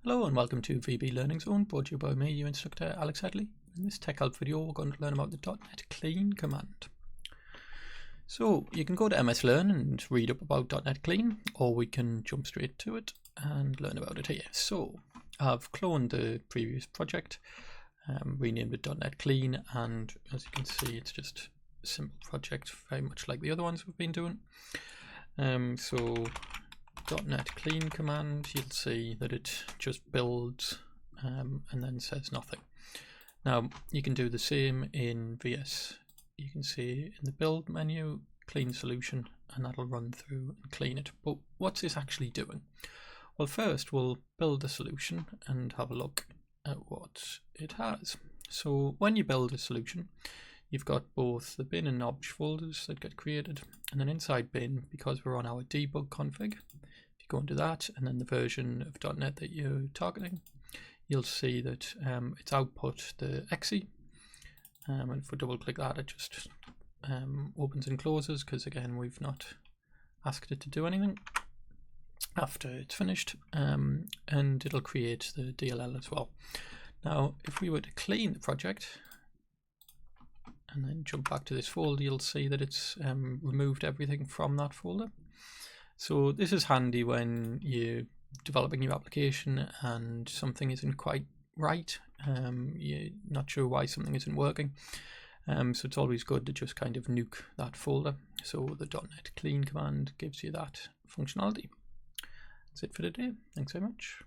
Hello and welcome to VB Learning Zone, brought to you by me, your instructor Alex Headley. In this tech help video we're going to learn about the .NET clean command. So you can go to MS Learn and read up about .NET clean, or we can jump straight to it and learn about it here. So I've cloned the previous project, renamed it .NET clean, and as you can see it's just a simple project, very much like the other ones we've been doing. So .NET clean command, you'll see that it just builds and then says nothing. Now you can do the same in VS. You can see in the build menu, clean solution, and that'll run through and clean it. But what's this actually doing? Well, first we'll build the solution and have a look at what it has. So when you build a solution, you've got both the bin and obj folders that get created, and then inside bin, because we're on our debug config, go into that and then the version of .NET that you're targeting, you'll see that it's output the exe, and if we double click that it just opens and closes, because again we've not asked it to do anything after it's finished, and it'll create the DLL as well. Now if we were to clean the project and then jump back to this folder, you'll see that it's removed everything from that folder. So this is handy when you're developing your application and something isn't quite right, you're not sure why something isn't working, so it's always good to just kind of nuke that folder. So the .NET clean command gives you that functionality. That's it for today. Thanks very much.